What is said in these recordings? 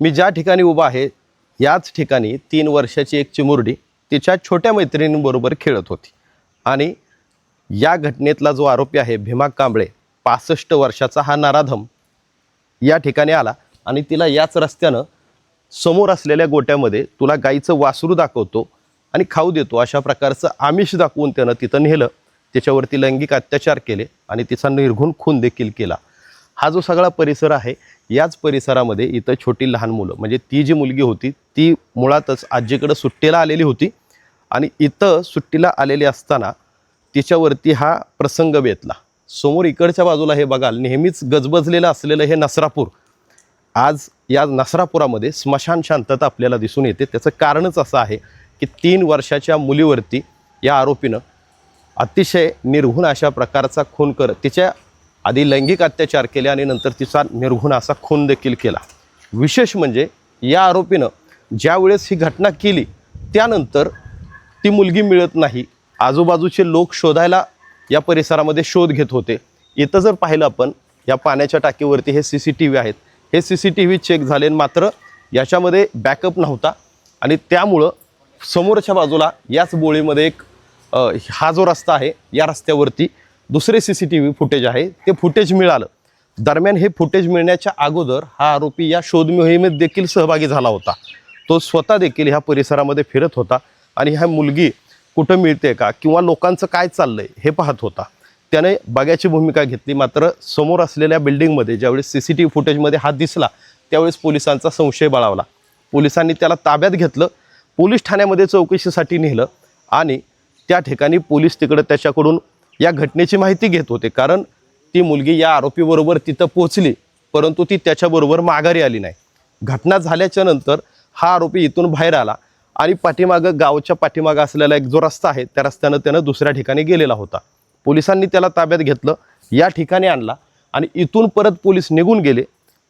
मी ज्या ठिकाणी उभा आहे याच ठिकाणी 3 वर्षाची एक चिमुरडी तिच्या छोट्या मैत्रिणींबरोबर खेळत होती आणि या घटनेतला जो आरोपी आहे भीमा कांबळे 65 वर्षाचा हा नराधम या ठिकाणी आला आणि तिला याच रस्त्यानं समोर असलेल्या गोट्यामध्ये तुला गाईचं वासरू दाखवतो आणि खाऊ देतो अशा प्रकारचं आमिष दाखवून त्यानं तिथं नेलं, त्याच्यावरती लैंगिक अत्याचार केले आणि तिचा निर्घुण खून देखील केला। हा जो सगळा परिसर आहे याच परिसरामध्ये इथं छोटी लहान मुलं म्हणजे ती जी मुलगी होती ती मुळातच आजीकडे सुट्टीला आलेली होती आणि इथं सुट्टीला आलेली असताना तिच्यावरती हा प्रसंग बेतला। समोर इकडच्या बाजूला हे बघाल नेहमीच गजबजलेलं असलेलं हे नसरापूर, आज या नसरापुरामध्ये स्मशान शांतता आपल्याला दिसून येते। त्याचं कारणच असं आहे की 3 वर्षाच्या मुलीवरती या आरोपीनं अतिशय निर्घुण अशा प्रकारचा खून करत तिच्या आधी लैंगिक अत्याचार केले आणि नंतर तिचा निर्घुण असा खून देखील केला। विशेष म्हणजे या आरोपीनं ज्या वेळेस ही घटना केली त्यानंतर ती मुलगी मिळत नाही, आजूबाजूचे लोक शोधायला या परिसरामध्ये शोध घेत होते। इथं जर पाहिलं आपण या पाण्याच्या टाकीवरती हे CCTV आहेत, हे CCTV चेक झाले मात्र याच्यामध्ये बॅकअप नव्हता आणि त्यामुळं समोरच्या बाजूला याच बोळीमध्ये एक हा जो रस्ता आहे या रस्त्यावरती दुसरे CCTV फुटेज आहे ते फुटेज मिळालं। दरम्यान हे फुटेज मिळण्याच्या अगोदर हा आरोपी या शोध मोहिमेत देखील सहभागी झाला होता। तो स्वतः देखील ह्या परिसरामध्ये फिरत होता आणि ह्या मुलगी कुठं मिळते का किंवा लोकांचं काय चाललंय हे पाहत होता। त्याने बघ्याची भूमिका घेतली मात्र समोर असलेल्या बिल्डिंगमध्ये ज्यावेळेस CCTV फुटेजमध्ये हात दिसला त्यावेळेस पोलिसांचा संशय बळावला। पोलिसांनी त्याला ताब्यात घेतलं, पोलीस ठाण्यामध्ये चौकशीसाठी नेलं आणि त्या ठिकाणी पोलीस तिकडे त्याच्याकडून या घटनेची माहिती घेत होते, कारण ती मुलगी या आरोपीबरोबर तिथं पोचली परंतु ती त्याच्याबरोबर माघारी आली नाही। घटना झाल्याच्या नंतर हा आरोपी इथून बाहेर आला आणि पाठीमागं गावच्या पाठीमागं असलेला एक जो रस्ता आहे त्या रस्त्यानं त्यानं दुसऱ्या ठिकाणी गेलेला होता। पोलिसांनी त्याला ताब्यात घेतलं, या ठिकाणी आणला आणि इथून परत पोलीस निघून गेले।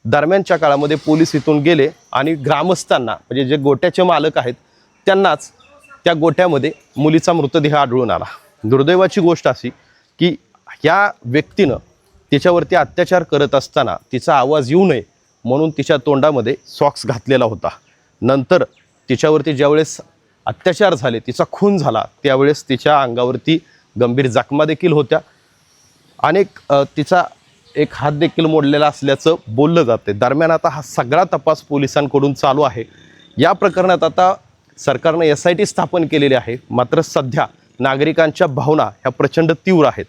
दरम्यानच्या काळामध्ये पोलीस इथून गेले आणि ग्रामस्थांना म्हणजे जे गोट्याचे मालक आहेत त्यांनाच त्या गोट्यामध्ये मुलीचा मृतदेह आढळून आला। दुर्दैवाची गोष्ट अशी की या व्यक्तीनं तिच्यावरती अत्याचार करत असताना तिचा आवाज येऊ नये म्हणून तिच्या तोंडामध्ये सॉक्स घातलेला होता। नंतर तिच्यावरती ज्यावेळेस अत्याचार झाले, तिचा खून झाला त्यावेळेस तिच्या अंगावरती गंभीर जखमा देखील होत्या, अनेक तिचा एक हात देखील मोडलेला असल्याचं बोललं जाते। दरम्यान आता हा सगळा तपास पोलिसांकडून चालू आहे। या प्रकरणात आता सरकारने SIT स्थापन केलेली आहे मात्र सध्या नागरिकांच्या भावना ह्या प्रचंड तीव्र आहेत।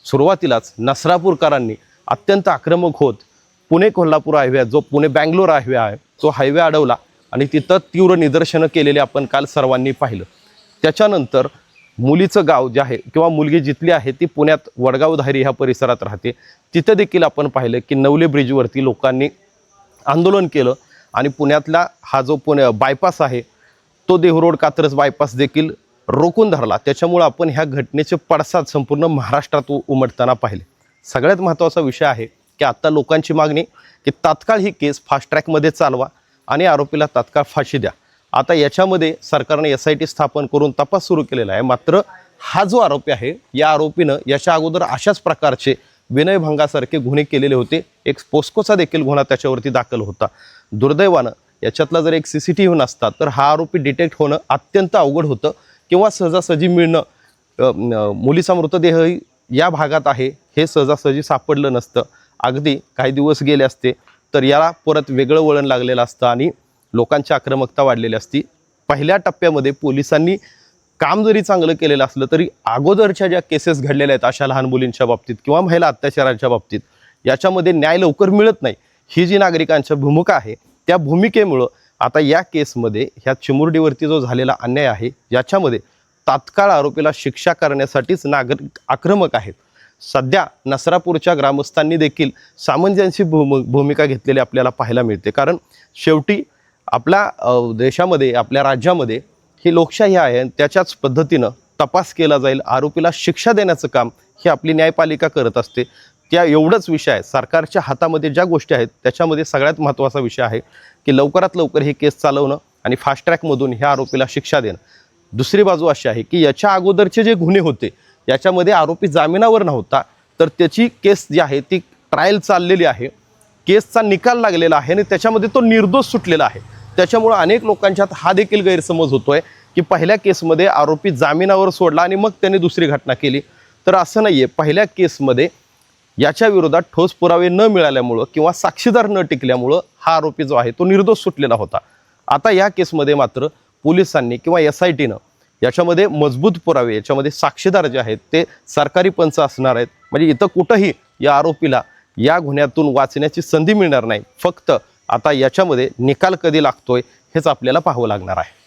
सुरुवातीलाच नसरापूरकरांनी अत्यंत आक्रमक होत पुणे कोल्हापूर हायवे जो पुणे बँगलोर हायवे आहे तो हायवे अडवला आणि तिथं तीव्र निदर्शनं केलेले आपण काल सर्वांनी पाहिलं। त्याच्यानंतर मुलीचं गाव जे आहे किंवा मुलगी जिथली आहे ती पुण्यात वडगाव धायरी ह्या परिसरात राहते, तिथं देखील आपण पाहिलं की नवले ब्रिजवरती लोकांनी आंदोलन केलं आणि पुण्यातला हा जो पुणे बायपास आहे तो देहरोड कात्रज बायपास देखील रोखून धरला। त्याच्यामुळे आपण ह्या घटनेचे पडसाद संपूर्ण महाराष्ट्रात उमटताना पाहिले। सगळ्यात महत्त्वाचा विषय आहे की आता लोकांची मागणी की तात्काळ ही केस फास्ट ट्रॅकमध्ये चालवा आणि आरोपीला तात्काळ फाशी द्या। आता याच्यामध्ये सरकारने SIT स्थापन करून तपास सुरू केलेला आहे मात्र हा जो आरोपी आहे या आरोपीनं याच्या अगोदर अशाच प्रकारचे विनयभंगासारखे गुन्हे केलेले होते। एक पोस्कोचा देखील गुन्हा त्याच्यावरती दाखल होता। दुर्दैवानं याच्यातला जर एक CCTV नसता तर हा आरोपी डिटेक्ट होणं अत्यंत अवघड होतं किंवा सहजासहजी मिळणं, मुलीचा मृतदेह या भागात आहे हे सहजासहजी सापडलं नसतं। अगदी काही दिवस गेले असते तर याला परत वेगळं वळण लागलेलं असतं आणि लोकांची आक्रमकता वाढलेली असती। पहिल्या टप्प्यामध्ये पोलिसांनी काम जरी चांगलं केलेलं असलं तरी अगोदरच्या ज्या केसेस घडलेल्या आहेत अशा लहान मुलींच्या बाबतीत किंवा महिला अत्याचारांच्या बाबतीत याच्यामध्ये न्याय लवकर मिळत नाही, ही जी नागरिकांची भूमिका आहे त्या भूमिकेमुळं आता या केसमध्ये ह्या चिमुरडीवरती जो झालेला अन्याय आहे याच्यामध्ये तात्काळ आरोपीला शिक्षा करण्यासाठीच नागरिक आक्रमक आहेत। सध्या नसरापूरच्या ग्रामस्थांनी देखील सामंजस्य भूमिका घेतलेली आपल्याला पाहायला मिळते, कारण शेवटी आपल्या देशामध्ये आपल्या राज्यामध्ये ही लोकशाही आहे आणि त्याच्याच पद्धतीनं तपास केला जाईल, आरोपीला शिक्षा देण्याचं काम ही आपली न्यायपालिका करत असते। त्या एवढंच विषय आहे, सरकारच्या हातामध्ये ज्या गोष्टी आहेत त्याच्यामध्ये सगळ्यात महत्त्वाचा विषय आहे की लवकरात लवकर हे केस चालवणं आणि फास्ट ट्रॅकमधून ह्या आरोपीला शिक्षा देणं। दुसरी बाजू अशी आहे की याच्या अगोदरचे जे गुन्हे होते याच्यामध्ये आरोपी जामिनावर नव्हता तर त्याची केस जी आहे ती ट्रायल चाललेली आहे। केसचा निकाल लागलेला आहे आणि त्याच्यामध्ये तो निर्दोष सुटलेला आहे. त्याच्यामुळं अनेक लोकांच्यात हा देखील गैरसमज होतोय की पहिल्या केसमध्ये आरोपी जामिनावर सोडला आणि मग त्याने दुसरी घटना केली. तर असं नाही आहे. पहिल्या केसमध्ये याच्या विरोधात ठोस पुरावे न मिळाल्यामुळं किंवा साक्षीदार न टिकल्यामुळं हा आरोपी जो आहे तो निर्दोष सुटलेला होता. आता या केसमध्ये मात्र पोलिसांनी किंवा SITनं याच्यामध्ये मजबूत पुरावे, याच्यामध्ये साक्षीदार जे आहेत ते सरकारी पंच असणार आहेत. म्हणजे इथं कुठंही या आरोपीला या गुन्ह्यातून वाचण्याची संधी मिळणार नाही. फक्त आता याच्यामध्ये निकाल कधी लागतोय हेच आपल्याला पाहावं लागणार आहे.